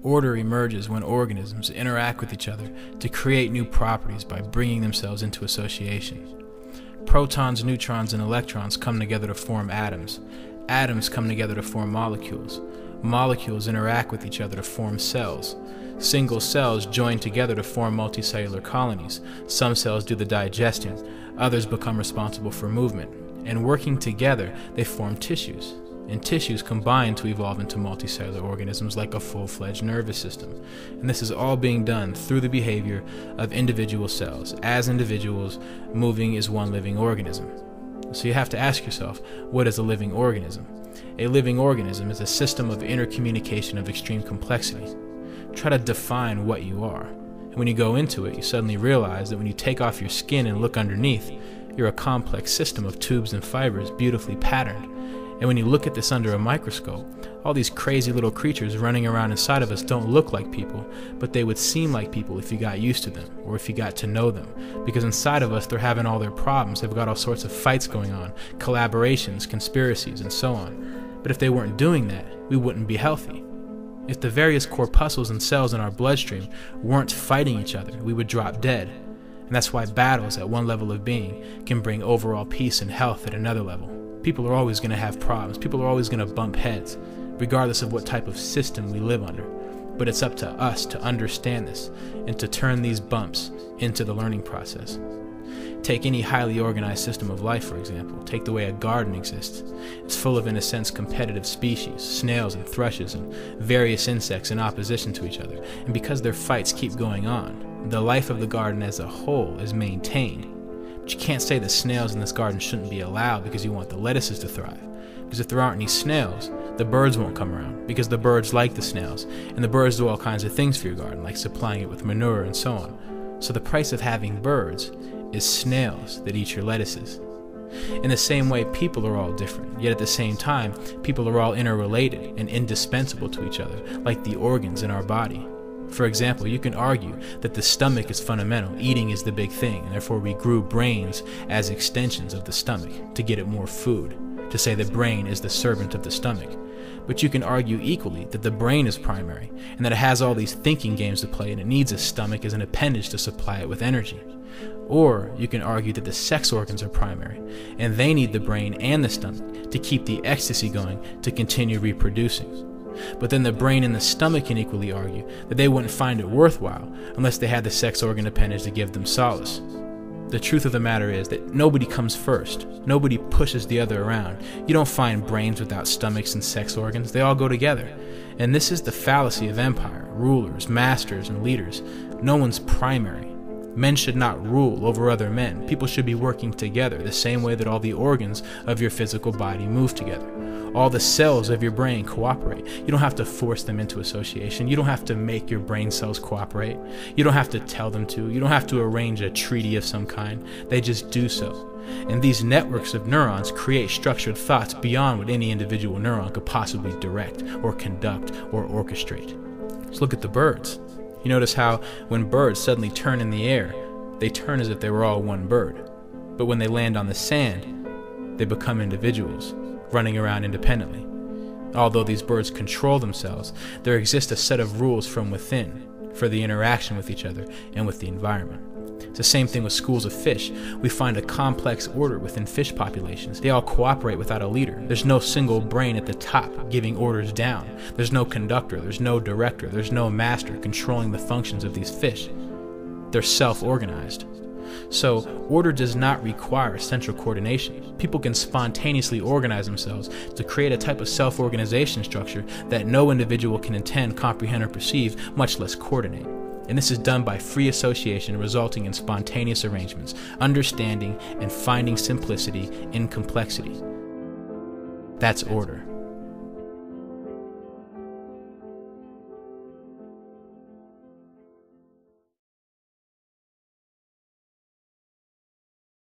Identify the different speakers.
Speaker 1: Order emerges when organisms interact with each other to create new properties by bringing themselves into association. Protons, neutrons, and electrons come together to form atoms. Atoms come together to form molecules. Molecules interact with each other to form cells. Single cells join together to form multicellular colonies. Some cells do the digesting, others become responsible for movement. And working together, they form tissues. And tissues combine to evolve into multicellular organisms like a full-fledged nervous system. And this is all being done through the behavior of individual cells. As individuals, moving is one living organism. So you have to ask yourself, what is a living organism? A living organism is a system of intercommunication of extreme complexity. Try to define what you are. And when you go into it, you suddenly realize that when you take off your skin and look underneath, you're a complex system of tubes and fibers beautifully patterned. And when you look at this under a microscope, all these crazy little creatures running around inside of us don't look like people, but they would seem like people if you got used to them, or if you got to know them. Because inside of us, they're having all their problems. They've got all sorts of fights going on, collaborations, conspiracies, and so on. But if they weren't doing that, we wouldn't be healthy. If the various corpuscles and cells in our bloodstream weren't fighting each other, we would drop dead. And that's why battles at one level of being can bring overall peace and health at another level. People are always going to have problems. People are always going to bump heads, regardless of what type of system we live under. But it's up to us to understand this and to turn these bumps into the learning process. Take any highly organized system of life, for example. Take the way a garden exists. It's full of, in a sense, competitive species, snails and thrushes and various insects in opposition to each other. And because their fights keep going on, the life of the garden as a whole is maintained. But you can't say the snails in this garden shouldn't be allowed because you want the lettuces to thrive. Because if there aren't any snails, the birds won't come around, because the birds like the snails, and the birds do all kinds of things for your garden, like supplying it with manure and so on. So the price of having birds is snails that eat your lettuces. In the same way, people are all different, yet at the same time, people are all interrelated and indispensable to each other, like the organs in our body. For example, you can argue that the stomach is fundamental, eating is the big thing, and therefore we grew brains as extensions of the stomach to get it more food, to say the brain is the servant of the stomach. But you can argue equally that the brain is primary, and that it has all these thinking games to play, and it needs a stomach as an appendage to supply it with energy. Or you can argue that the sex organs are primary, and they need the brain and the stomach to keep the ecstasy going to continue reproducing. But then the brain and the stomach can equally argue that they wouldn't find it worthwhile unless they had the sex organ appendage to give them solace. The truth of the matter is that nobody comes first. Nobody pushes the other around. You don't find brains without stomachs and sex organs. They all go together. And this is the fallacy of empire, rulers, masters, and leaders. No one's primary. Men should not rule over other men. People should be working together the same way that all the organs of your physical body move together. All the cells of your brain cooperate. You don't have to force them into association. You don't have to make your brain cells cooperate. You don't have to tell them to. You don't have to arrange a treaty of some kind. They just do so. And these networks of neurons create structured thoughts beyond what any individual neuron could possibly direct or conduct or orchestrate. Just look at the birds. You notice how when birds suddenly turn in the air, they turn as if they were all one bird. But when they land on the sand, they become individuals, running around independently. Although these birds control themselves, there exists a set of rules from within for the interaction with each other and with the environment. It's the same thing with schools of fish. We find a complex order within fish populations. They all cooperate without a leader. There's no single brain at the top giving orders down. There's no conductor, there's no director, there's no master controlling the functions of these fish. They're self-organized. So, order does not require central coordination. People can spontaneously organize themselves to create a type of self-organization structure that no individual can intend, comprehend, or perceive, much less coordinate. And this is done by free association, resulting in spontaneous arrangements, understanding and finding simplicity in complexity. That's order.